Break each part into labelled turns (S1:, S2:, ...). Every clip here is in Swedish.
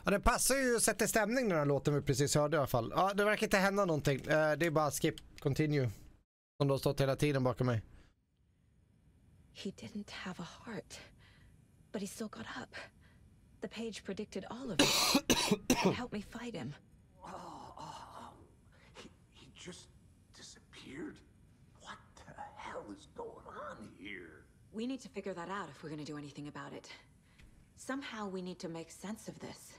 S1: Ja, det passar ju att sätta stämning den här låten vi precis hörde i alla fall. Ja, det verkar inte hända någonting. Det är bara skip, continue. Som då stått hela tiden bakom mig.
S2: He didn't have a heart, but he still got up. The page predicted all of it. It helped me fight him.
S3: He just disappeared? What the hell is going on here?
S2: We need to figure that out if we're going to do anything about it. Somehow we need to make sense of this.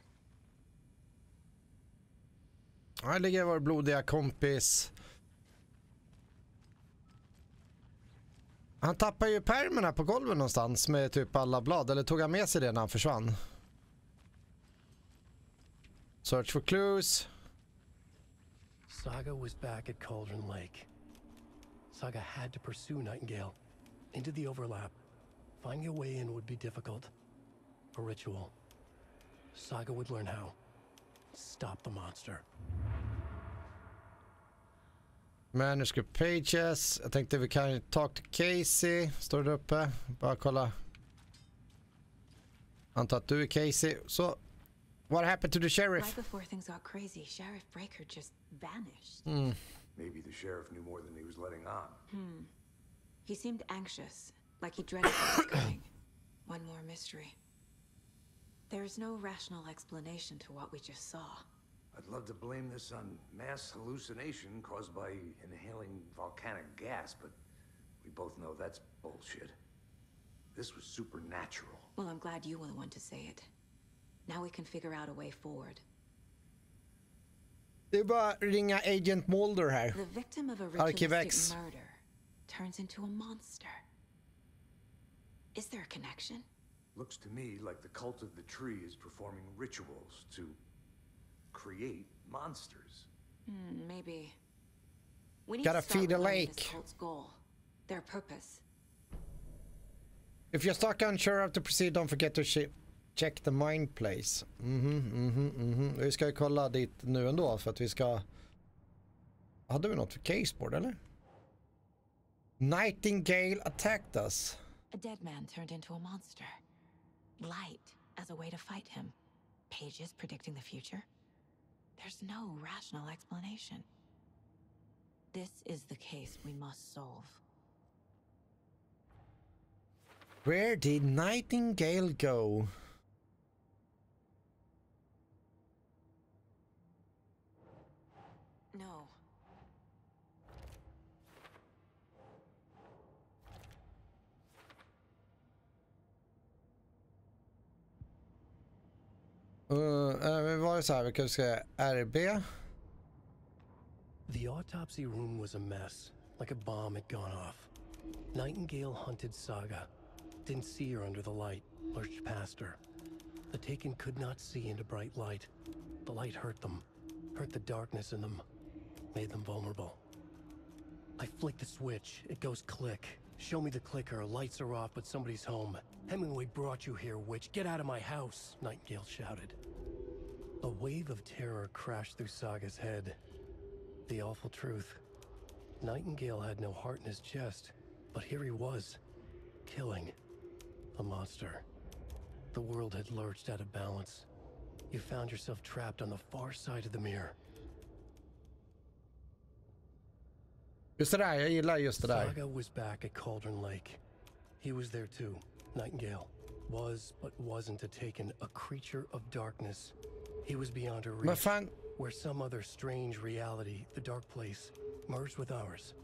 S1: Här ligger vår blodiga kompis. Han tappar ju pärmen här på golvet någonstans med typ alla blad. Eller tog han med sig det när han försvann? Search for clues.
S4: Saga was back at Cauldron Lake. Saga had to pursue Nightingale into the overlap. Finding a way in would be difficult. A ritual. Saga would learn how. Stop the monster.
S1: Manuscript pages. Jag tänkte vi kan talk to Casey. Står det uppe. Bara kolla. Antar att du är Casey. Så, what happened to the sheriff?
S2: Right before things got crazy, Sheriff Breaker just vanished.
S3: Maybe the sheriff knew more than he was letting on.
S2: He seemed anxious, like he dreaded what was coming. One more mystery. There's no rational explanation to what we just saw.
S3: I'd love to blame this on mass hallucination caused by inhaling volcanic gas, but we both know that's bullshit. This was supernatural.
S2: Well, I'm glad you were the one to say it. Now we can figure out a way forward.
S1: Det är bara ringa Agent Mulder här.
S2: The victim of a
S1: Arkivex.
S2: ritualistic murder turns into a monster. Is there a connection?
S3: Looks to me like the cult of the tree is performing rituals to create monsters.
S2: Maybe. We need
S1: Gotta
S2: to start
S1: feed a
S2: with
S1: lake.
S2: this cult's goal, their purpose.
S1: If you're stuck unsure of to proceed, don't forget to check the mind place. Vi ska ju kolla dit nu ändå för att vi ska... Hade vi något för caseboard eller? Nightingale attacked us.
S2: A dead man turned into a monster. Light as a way to fight him. Pages predicting the future. There's no rational explanation. This is the case we must solve.
S1: Where did Nightingale go?
S2: No.
S1: Vi var ju så här, vi kan säga RB.
S4: The autopsy room was a mess, like a bomb had gone off. Nightingale hunted Saga. Didn't see her under the light, lurched past her. The Taken could not see into bright light. The light hurt them, hurt the darkness in them, made them vulnerable. I flick the switch, it goes click. Show me the clicker, lights are off, but somebody's home. Hemingway brought you here, witch. Get out of my house, Nightingale shouted. A wave of terror crashed through Saga's head. The awful truth. Nightingale had no heart in his chest, but here he was, killing a monster. The world had lurched out of balance. You found yourself trapped on the far side of the mirror.
S1: Just det där, jag gillar just det där.
S4: Saga was back at Cauldron Lake. He was there too. Nightingale was, but wasn't a Taken, a creature of darkness. He was beyond her
S1: Men
S4: reach,
S1: fan,
S4: where some other strange reality, the dark place, merged with ours.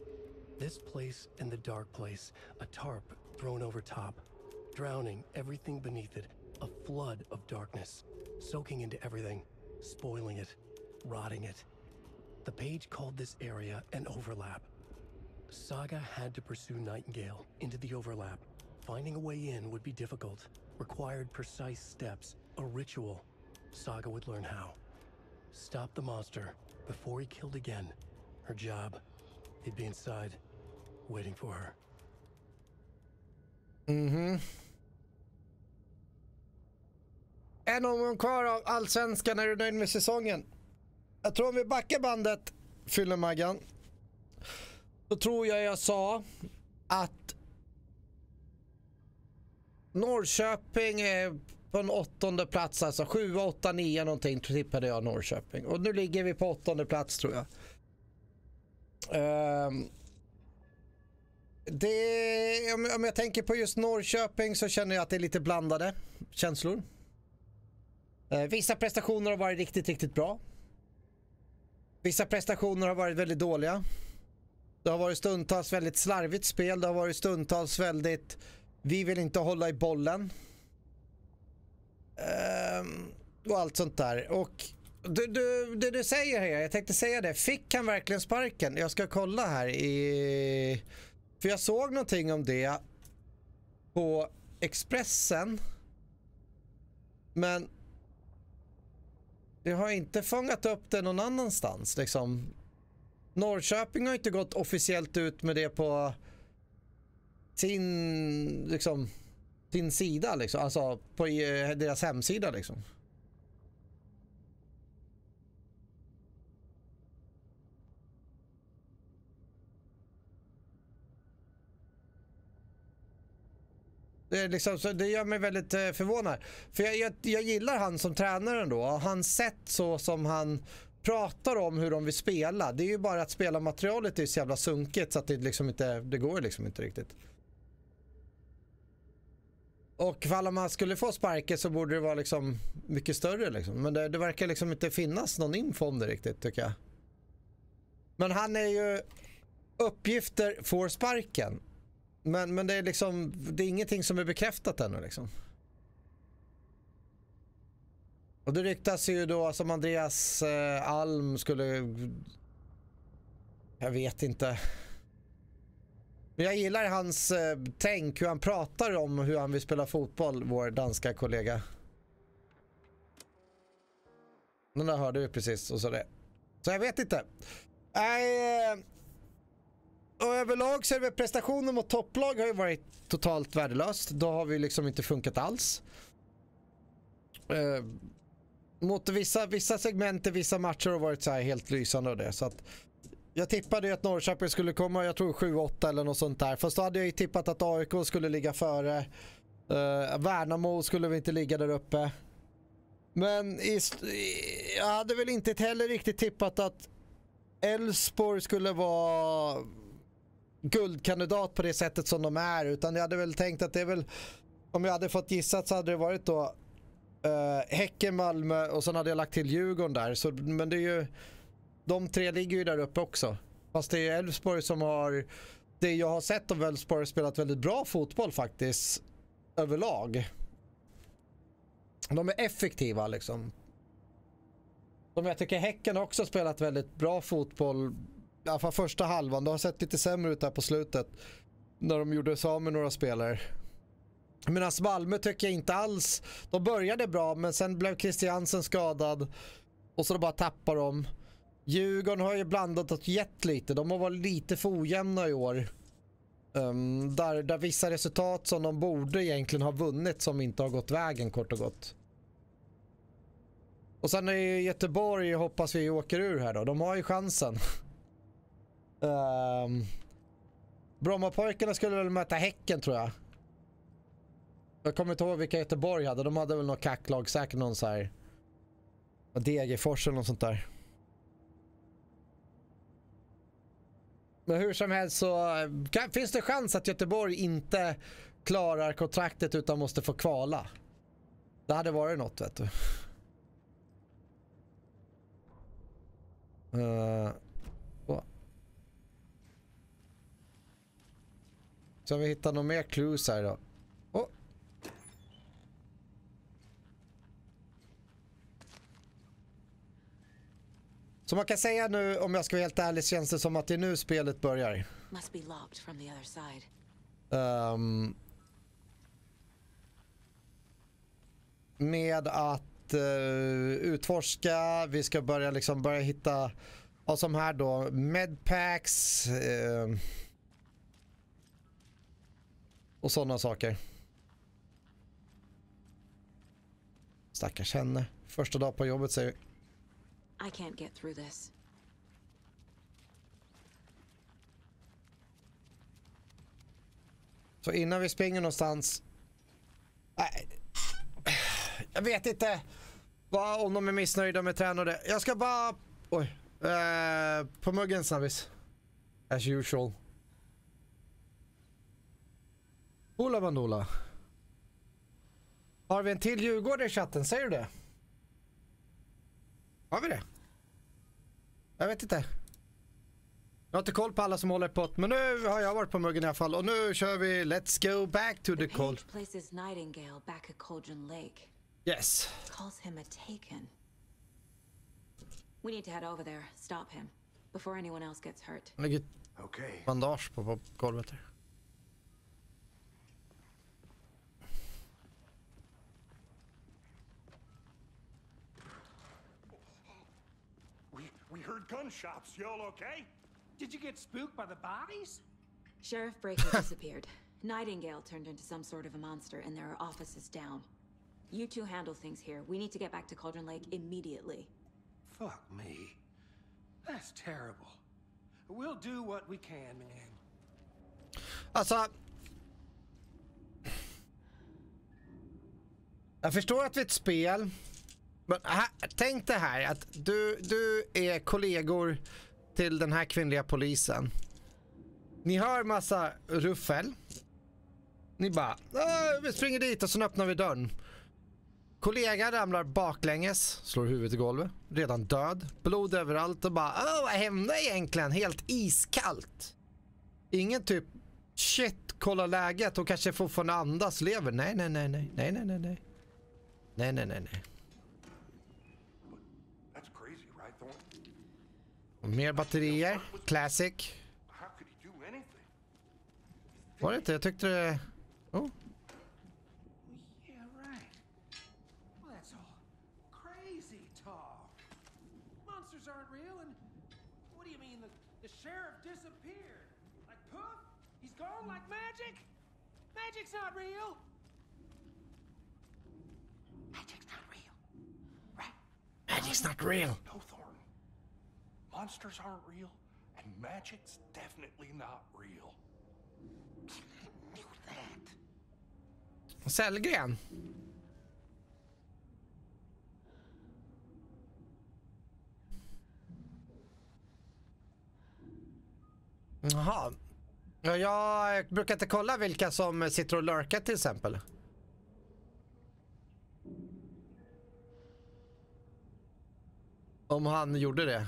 S4: This place and the dark place, a tarp thrown over top, drowning everything beneath it, a flood of darkness, soaking into everything, spoiling it, rotting it. The page called this area an overlap. Saga had to pursue Nightingale into the overlap. Finding a way in would be difficult, required precise steps, a ritual. Saga would learn how. Stop the monster before he killed again. Her job, he'd be inside, waiting for her.
S1: En omgång kvar av Allsvenskan. Är du nöjd med säsongen? Jag tror om vi backar bandet, fyller Maggan. Då tror jag sa att Norrköping på en 8:e plats, alltså 7, 8, 9 någonting tippade jag Norrköping. Och nu ligger vi på 8:e plats tror jag. Om jag tänker på just Norrköping så känner jag att det är lite blandade känslor. Vissa prestationer har varit riktigt, riktigt bra. Vissa prestationer har varit väldigt dåliga. Det har varit stundtals väldigt slarvigt spel. Det har varit stundtals väldigt... Vi vill inte hålla i bollen. Och allt sånt där. Och det du säger här, jag tänkte säga det. Fick han verkligen sparken? Jag ska kolla här i... För jag såg någonting om det på Expressen. Men jag har inte fångat upp det någon annanstans liksom. Norrköping har inte gått officiellt ut med det på sin sida liksom, alltså på deras hemsida liksom. Det är liksom, så det gör mig väldigt förvånad. För jag gillar han som tränare ändå. Hans sätt så som han pratar om hur de vill spela. Det är ju bara att spela materialet är så jävla sunkigt så att det liksom inte, det går liksom inte riktigt. Och ifall man skulle få sparken så borde det vara liksom mycket större liksom. Men det verkar liksom inte finnas någon info om det riktigt tycker jag. Men han är ju uppgifter får sparken. Men det är liksom, det är ingenting som är bekräftat ännu liksom. Och det ryktas ju då som Andreas Alm skulle, jag vet inte. Men jag gillar hans tänk, hur han pratar om hur han vill spela fotboll, vår danska kollega. Den där hörde vi precis och så det. Så jag vet inte. Och överlag så är det prestationen mot topplag har ju varit totalt värdelöst. Då har vi liksom inte funkat alls. Mot vissa segment i vissa matcher har varit så här helt lysande och det. Så att jag tippade ju att Norrköping skulle komma, jag tror 7-8 eller något sånt där. Fast då hade jag ju tippat att AIK skulle ligga före. Värnamo skulle vi inte ligga där uppe. Men jag hade väl inte heller riktigt tippat att Elfsborg skulle vara guldkandidat på det sättet som de är, utan jag hade väl tänkt att det är väl, om jag hade fått gissat så hade det varit då Häcken, Malmö och sen hade jag lagt till Djurgården där, så, men det är ju de tre ligger ju där uppe också, fast det är Elfsborg som har, det jag har sett av Elfsborg spelat väldigt bra fotboll faktiskt överlag. De är effektiva liksom. Som jag tycker Häcken också spelat väldigt bra fotboll. I alla fall första halvan. Det har sett lite sämre ut där på slutet. När de gjorde sig av med några spelare. Medan Malmö tycker jag inte alls. De började bra men sen blev Christiansen skadad. Och så då bara tappar de. Djurgården har ju blandat och gett lite. De har varit lite för ojämna i år. Där vissa resultat som de borde egentligen ha vunnit som inte har gått vägen kort och gott. Och sen är ju Göteborg, hoppas vi åker ur här då. De har ju chansen. Brommapojkarna skulle väl möta Häcken tror jag. Jag kommer inte ihåg vilka Göteborg hade. De hade väl något kacklag, säkert någon så här Degerfors eller något sånt där. Men hur som helst så finns det chans att Göteborg inte klarar kontraktet utan måste få kvala. Det hade varit något, vet du. Så vi hittar några mer clues här då. Så man kan säga nu, om jag ska vara helt ärlig, känns det som att det är nu spelet börjar.
S2: Must be locked from the other side.
S1: Med att utforska, vi ska börja hitta, och som här då, medpacks och sådana saker. Stackars henne. Första dag på jobbet säger
S2: I can't get through this.
S1: så innan vi springer någonstans. Jag vet inte om de är missnöjda med tränare. Jag ska bara... Oj. På muggen snabbis. As usual. Ola Bandola. Har vi en till Djurgård i chatten? Säger du det? Har vi det? Jag vet inte. Jag har inte koll på alla som håller på. Men nu har jag varit på muggen i alla fall. Och nu kör vi Let's go back to the cold.
S2: Places Nightingale back at Cauldron Lake.
S1: Yes.
S2: Calls him a taken. We need to head over there, stop him, before anyone else gets hurt.
S1: Lägger
S3: Okay.
S1: bandage på golvet här.
S5: We heard gunshots. Y'all okay? Did you get spooked by the bodies?
S2: Sheriff Breaker disappeared. Nightingale turned into some sort of a monster, and there are offices down. You two handle things here. We need to get back to Cauldron Lake immediately.
S5: Fuck me. That's terrible. We'll do what we can, man.
S1: Alltså... Jag förstår att vi är ett spel. Men tänk det här att du är kollegor till den här kvinnliga polisen. Ni hör massa ruffel. Ni bara, vi springer dit och så öppnar vi dörren. Kollegan ramlar baklänges, slår huvudet i golvet, redan död, blod överallt och bara, vad hände egentligen? Helt iskallt. Ingen typ, shit, kolla läget och kanske fortfarande andas, lever. Nej.
S5: That's crazy, right, Thorne?
S1: Och mer batterier, classic.
S5: How could he do anything?
S1: Var det inte? Jag tyckte det... Oh.
S5: Yeah, right. Well, that's all crazy talk. Monsters aren't real, and what do you mean the sheriff disappeared? Like poof? He's gone like magic? Magic's not real. Magic's not real, right?
S1: Magic's not real.
S5: No, Thorne. Monsters aren't real, and magic's definitely not real. I knew that.
S1: Sällgren. Jaha. Ja, jag brukar inte kolla vilka som sitter och lurkar till exempel. Om han gjorde det.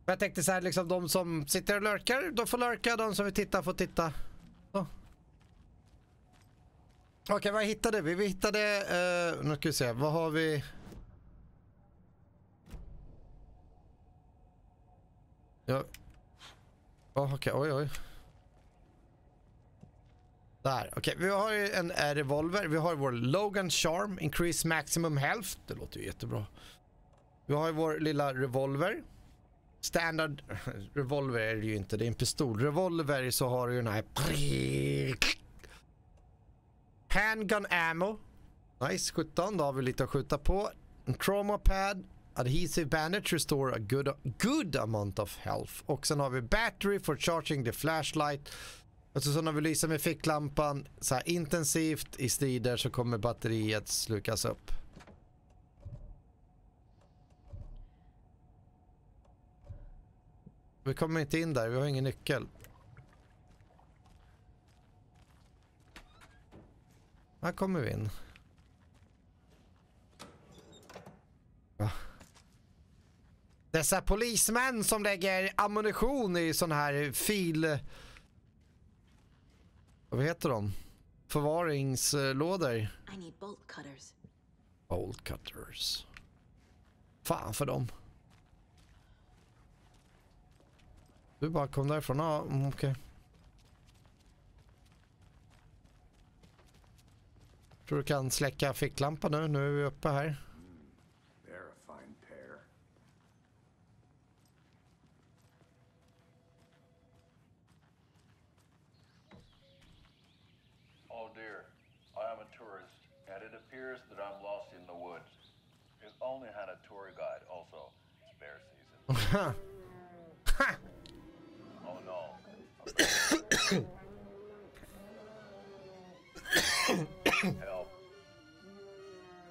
S1: Jag tänkte så här, liksom de som sitter och lurkar, de får lurka, de som vill titta får titta. Okej, vad hittade vi? Vi hittade, nu ska vi se, vad har vi? Ja. Okej, oj. Där, okej. Vi har ju en revolver. Vi har vår Logan Charm, Increase Maximum Health. Det låter ju jättebra. Vi har ju vår lilla revolver. Standard revolver är det ju inte, det är en pistol. Revolver så har du ju den här handgun ammo. Nice, 17, då har vi lite att skjuta på. En trauma pad, adhesive bandage, restore a good amount of health. Och sen har vi battery for charging the flashlight. Och så när vi lyser med ficklampan så här intensivt i strider så kommer batteriet slukas upp. Vi kommer inte in där, vi har ingen nyckel. Här kommer vi in. Ja. Dessa polismän som lägger ammunition i sån här vad heter de? Förvaringslådor.
S2: I need bolt cutters.
S1: Bolt cutters. Fan för dem. Du bara kom därifrån. Ja, okej. Tror du kan släcka ficklampan nu? Nu är vi uppe här.
S3: They're a fine pair.
S6: Oh dear, I am a tourist, and it appears that I'm lost in the woods. If only had a tour guide also. It's bear season. Oh no. Help.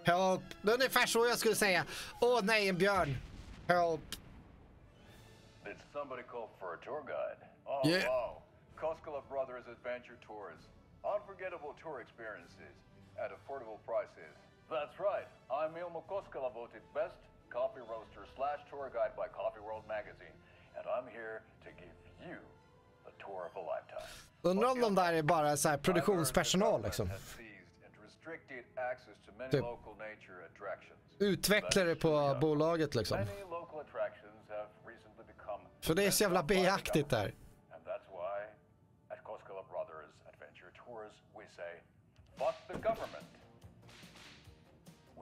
S1: Help. Det är ungefär så jag skulle säga. Åh nej, en björn. Help.
S6: Did somebody call for a tour guide? Oh,
S1: Yeah.
S6: wow. Koskela Brothers Adventure Tours. Unforgettable tour experiences at affordable prices. That's right. I'm Ilmo Koskela, voted best coffee roaster / tour guide by Coffee World magazine. And I'm here to give you the tour of a lifetime.
S1: Undrar om de där är bara så här produktionspersonal liksom. Typ. Utvecklare på bolaget liksom. För det är så jävla B-aktigt där.
S6: And that's why at Koskela Brothers Adventure Tours we say fuck the government.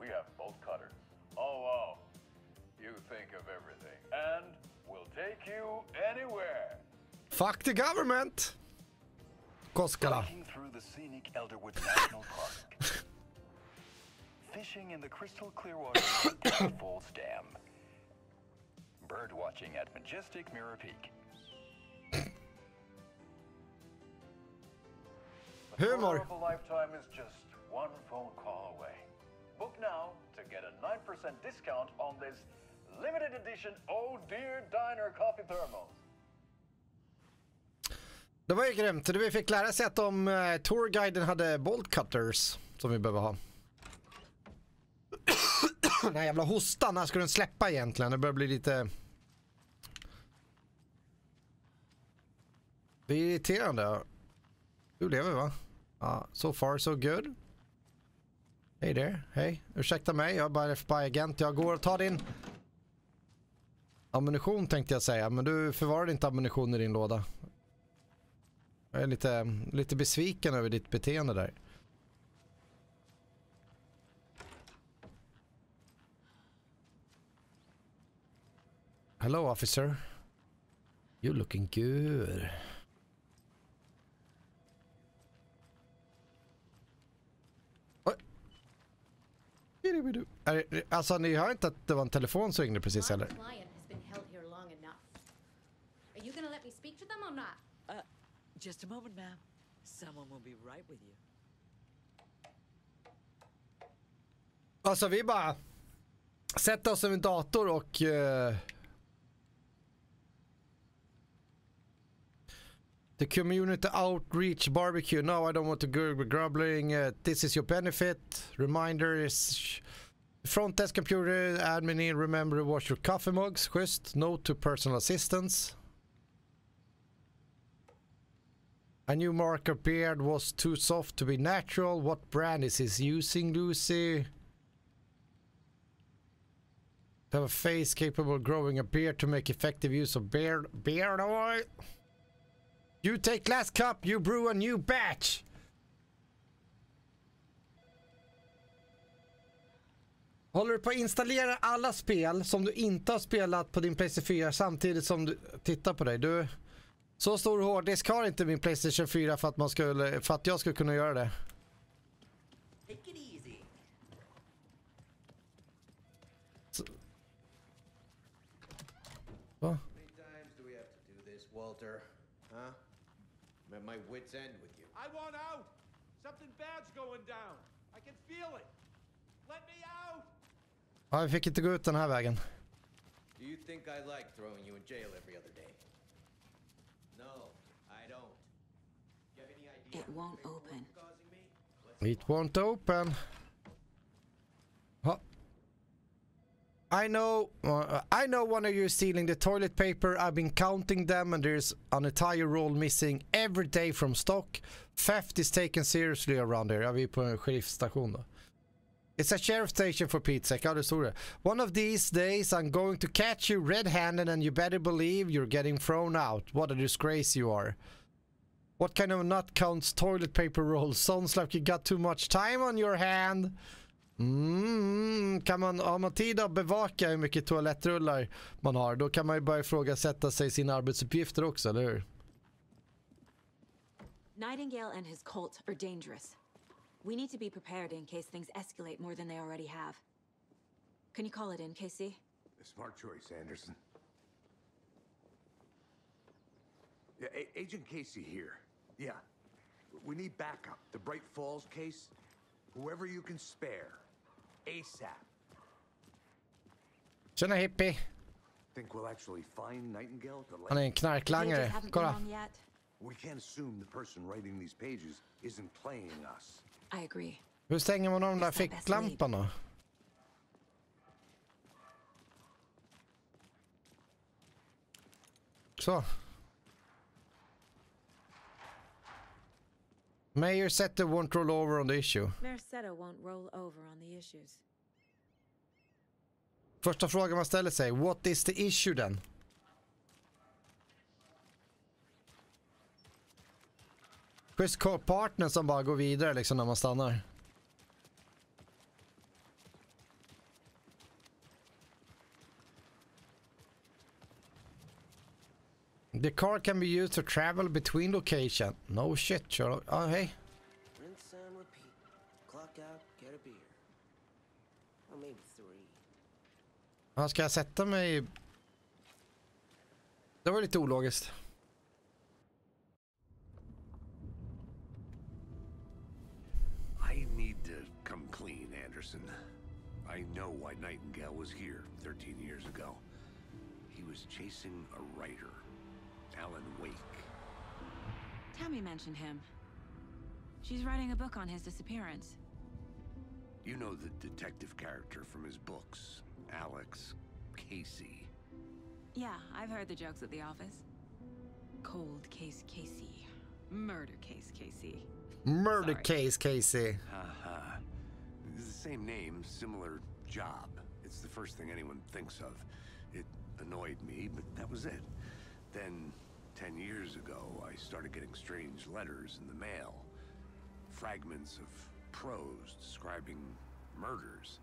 S6: We have bolt cutters. Oh wow. You think of everything and we'll take you anywhere.
S1: Fuck the government. Koskela.
S6: Hiking through the scenic Elderwood National Park. Fishing in the crystal clear water of Great Falls Dam. Bird watching at majestic Mirror Peak. The
S1: Humor.
S6: tour of a lifetime is just one phone call away. Book now to get a 9% discount on this limited edition Oh Dear Diner coffee thermos.
S1: Det var ju grymt. Vi fick lära sig att tourguiden hade bolt cutters som vi behöver ha. Den här jävla hostan, när ska den släppa egentligen? Det börjar bli lite... Det är irriterande. Du lever va? Ja, so far so good. Hej där, hej. Ursäkta mig, jag är bara FBI-agent. Jag går och tar din ammunition tänkte jag säga. Men du förvarar inte ammunition i din låda. Jag är lite besviken över ditt beteende där. Hello officer. You're looking good. Alltså ni hör inte att det var en telefon som ringde precis eller?
S7: Just a moment, ma'am. Someone will be right with you.
S1: Alltså vi bara sätter oss över en dator och the community outreach barbecue. No, I don't want to go grubbling. This is your benefit. Reminder is front desk computer admin. Remember to wash your coffee mugs. Schysst. Note to personal assistants. A new marker beard was too soft to be natural. What brand is he using, Lucy? To have a face capable of growing a beard to make effective use of beard oil. You take last cup, you brew a new batch. Håller du på att installera alla spel som du inte har spelat på din PlayStation 4 samtidigt som du tittar på dig? Du, så stor hårddisk har inte min PlayStation 4 för att jag skulle kunna göra det.
S7: Take it easy.
S1: Va?
S8: Many times do we have to do this, Walter? Huh? I'm at my wit's end with you.
S5: I want out! Something bad's going down. I can feel it. Let me out!
S1: Ja, vi fick inte gå ut den här vägen.
S8: Do you think I like throwing you in jail every other day? No, I don't. Do you have any idea?
S2: It won't open.
S8: Causing me?
S1: It won't open. Huh. I know one of you is stealing the toilet paper. I've been counting them and there's an entire roll missing every day from stock. Theft is taken seriously around here. Ja, vi är på en sheriffstation då. It's a sheriff station for Pete's sake. Ja, det står det. One of these days I'm going to catch you red-handed and you better believe you're getting thrown out. What a disgrace you are. What kind of nut counts toilet paper rolls? Sounds like you got too much time on your hand. Har man tid att bevaka hur mycket toalettrullar man har, då kan man ju börja ifrågasätta sig sina arbetsuppgifter också, eller hur?
S2: Nightingale and his cult are dangerous. We need to be prepared in case things escalate more than they already have. Can you call it in, Casey?
S3: A smart choice, Anderson. Yeah, Agent Casey here. Yeah. We need backup. The Bright Falls case. Whoever you can spare. ASAP.
S1: Tjena hippie.
S3: Think we'll actually find Nightingale at the
S1: Han är en
S3: lake?
S1: knarklangare. Kolla.
S3: We can't assume the person writing these pages isn't playing us.
S2: I agree.
S1: Hur stänger man av den där ficklampan då? Så. Mayor Setter won't roll over on the issue.
S2: Mayor Setter won't roll over on the issues.
S1: Första frågan man ställer sig, what is the issue then? Chris partner som bara går vidare liksom när man stannar. The car can be used to travel between location. No shit, Sherlock. Oh, hey.
S9: Rinse and repeat. Clock out, get a beer. Or maybe 3.
S1: Ja, ska jag sätta mig? Det var lite ologiskt.
S3: I need to come clean, Anderson. I know why Nightingale was here 13 years ago. He was chasing a writer, Alan Wake.
S2: Tammy mentioned him. She's writing a book on his disappearance.
S3: You know the detective character from his books, Alex Casey.
S2: Yeah, I've heard the jokes at the office. Cold case Casey. Murder case Casey.
S1: Murder
S2: Sorry.
S1: case Casey.
S3: Haha. It's the same name, similar job. It's the first thing anyone thinks of. It annoyed me, but that was it. Then, 10 years ago, I started getting strange letters in the mail. Fragments of prose describing murders.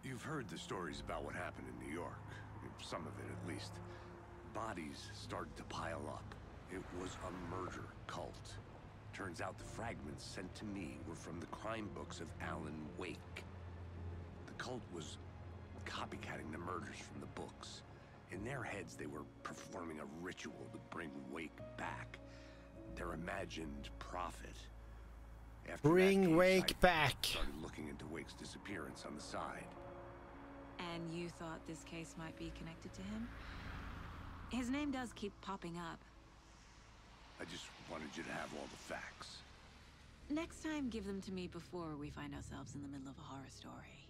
S3: You've heard the stories about what happened in New York. Some of it, at least. Bodies started to pile up. It was a murder cult. Turns out the fragments sent to me were from the crime books of Alan Wake. The cult was copycatting the murders from the books. In their heads, they were performing a ritual to bring Wake back. Their imagined prophet. After
S1: Bring
S3: that case,
S1: Wake
S3: I
S1: back.
S3: started looking into Wake's disappearance on the side.
S2: And you thought this case might be connected to him? His name does keep popping up.
S3: I just wanted you to have all the facts.
S2: Next time, give them to me before we find ourselves in the middle of a horror story.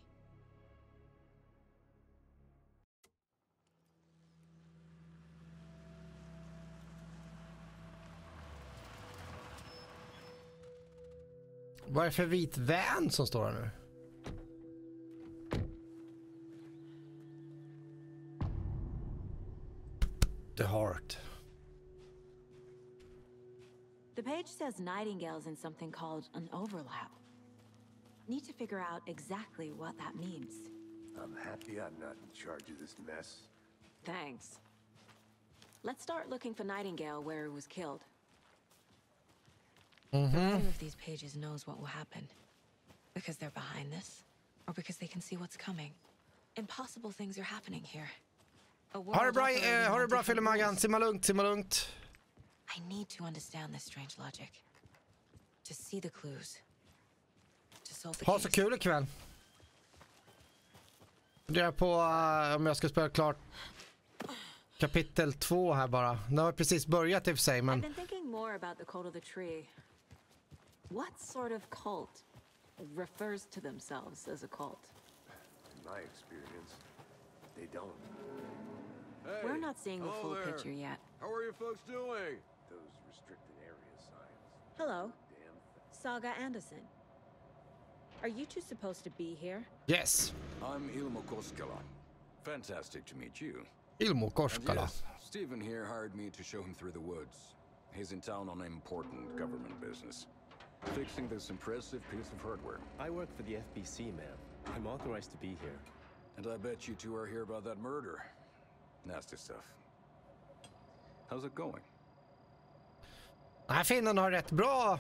S1: Vad är det för vit van som står här nu? The Heart.
S2: The page says Nightingale's in something called an overlap. Need to figure out exactly what that means.
S3: I'm happy I'm not in charge of this mess.
S2: Thanks. Let's start looking for Nightingale where he was killed. The writer of these pages knows what will happen. Because they're behind this, or because they can see what's coming. Impossible things are happening here.
S1: Ha det bra Filmagan, simma lugnt.
S2: I need to understand this strange logic. To see the clues. To solve the
S1: Ha
S2: case.
S1: så kul ikväll. Funderar på om jag ska spela klart kapitel 2 här bara. Det har precis börjat i och för sig, men
S2: I've been thinking more about the cult of the tree. What sort of cult refers to themselves as a cult?
S3: In my experience, they don't.
S6: Hey,
S2: We're not seeing the
S6: hello
S2: full
S6: there.
S2: picture yet.
S6: How are you folks doing?
S3: Those restricted area signs.
S2: Hello,
S3: Damn thing.
S2: Saga Anderson. Are you two supposed to be here?
S1: yes.
S10: I'm Ilmo Koskela. Fantastic to meet you.
S1: Ilmo
S10: And
S1: Koskala.
S10: yes, Stephen here hired me to show him through the woods. He's in town on important government business. Fixing this impressive piece of hardware.
S11: I work for the FBC, ma'am. I'm authorized to be here.
S10: And I bet you two are here about that murder. Nasty stuff. How's it going?
S1: Den här finnen har rätt bra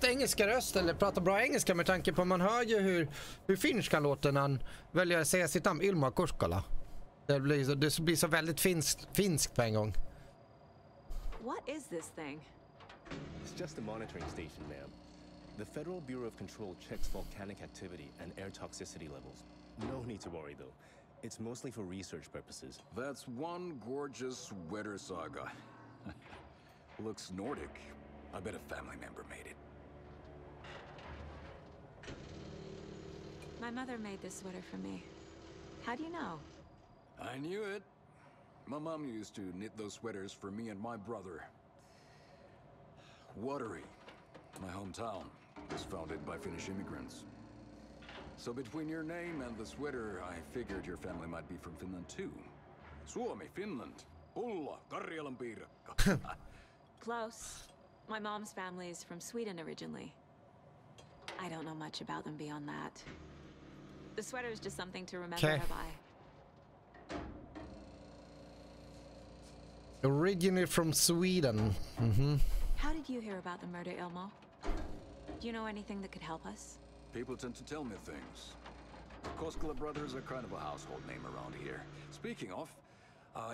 S1: engelska röst, eller pratar bra engelska, med tanke på man hör ju hur finskan låter när han väljer att säga sitt namn, Ilmo Koskala. Det blir så väldigt finskt på en gång.
S2: What is this thing?
S11: It's just a monitoring station, ma'am. The Federal Bureau of Control checks volcanic activity and air toxicity levels. No need to worry, though. It's mostly for research purposes.
S10: That's one gorgeous sweater saga. Looks Nordic. I bet a family member made it.
S2: My mother made this sweater for me. How do you know?
S10: I knew it. My mom used to knit those sweaters for me and my brother. Watery, my hometown, was founded by Finnish immigrants. So between your name and the sweater, I figured your family might be from Finland too. Suomi, Finland. Ulla, Karjalan piirakka.
S2: Close. My mom's family is from Sweden originally. I don't know much about them beyond that. The sweater is just something to remember her by.
S1: Originally from Sweden.
S2: How did you hear about the murder, Ilmo? Do you know anything that could help us?
S10: People tend to tell me things. The Koskela brothers are kind of a household name around here. Speaking of,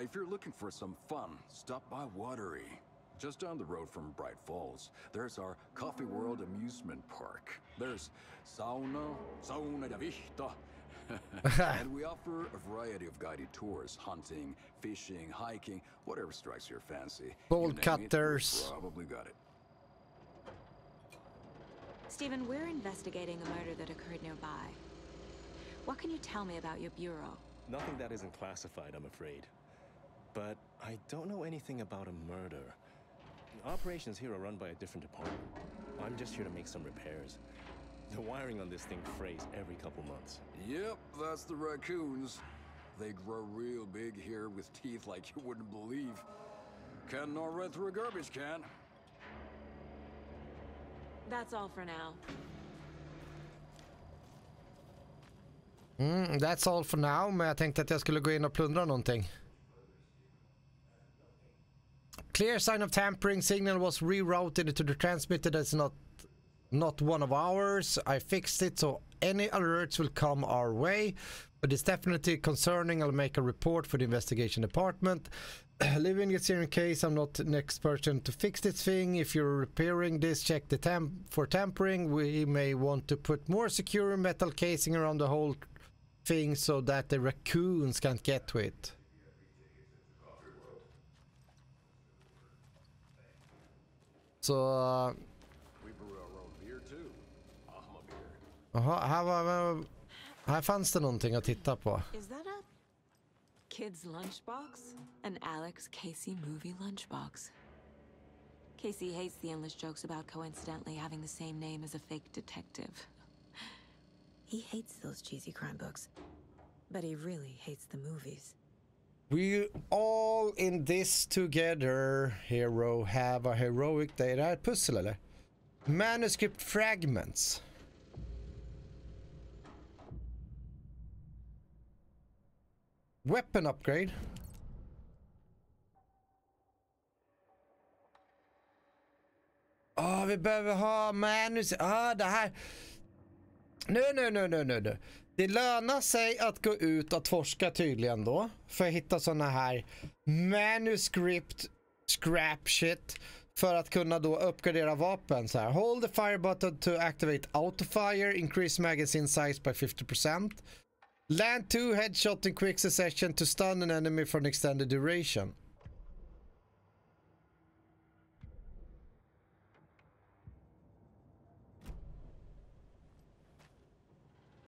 S10: if you're looking for some fun, stop by Watery. Just down the road from Bright Falls, there's our Coffee World amusement park. There's sauna ja vihta. And we offer a variety of guided tours, hunting, fishing, hiking, whatever strikes your fancy.
S1: Bolt cutters.
S10: Probably got it.
S2: Stephen, we're investigating a murder that occurred nearby. What can you tell me about your bureau?
S11: Nothing that isn't classified, I'm afraid. But I don't know anything about a murder. Operations here are run by a different department. I'm just here to make some repairs. The wiring on this thing frays every couple months.
S10: Yep, that's the raccoons. They grow real big here with teeth like you wouldn't believe. Can't gnaw right through a garbage can.
S2: That's all for now.
S1: That's all for now, men jag tänkte att jag skulle gå in och plundra någonting. Clear sign of tampering. Signal was rerouted to the transmitter that's not one of ours. I fixed it so any alerts will come our way, but it's definitely concerning. I'll make a report for the investigation department. Living it's here in case I'm not the next person to fix this thing. If you're repairing this, check the for tampering. We may want to put more secure metal casing around the whole thing so that the raccoons can't get to it. Så... Jaha, här fanns det någonting att titta på.
S2: Is that a kid's lunchbox? An Alex Casey movie lunchbox. Casey hates the endless jokes about coincidentally having the same name as a fake detective. He hates those cheesy crime books, but he really hates the movies.
S1: We all in this together, hero, have a heroic day. Det här är ett pussel eller? Manuscript fragments. Weapon upgrade. Vi behöver ha manus. Det här. Nu. Det lönar sig att gå ut och forska tydligen då. För att hitta såna här manuscript scrap shit. För att kunna då uppgradera vapen så här. Hold the fire button to activate autofire. Increase magazine size by 50%. Land 2 headshot in quick succession to stun an enemy for an extended duration.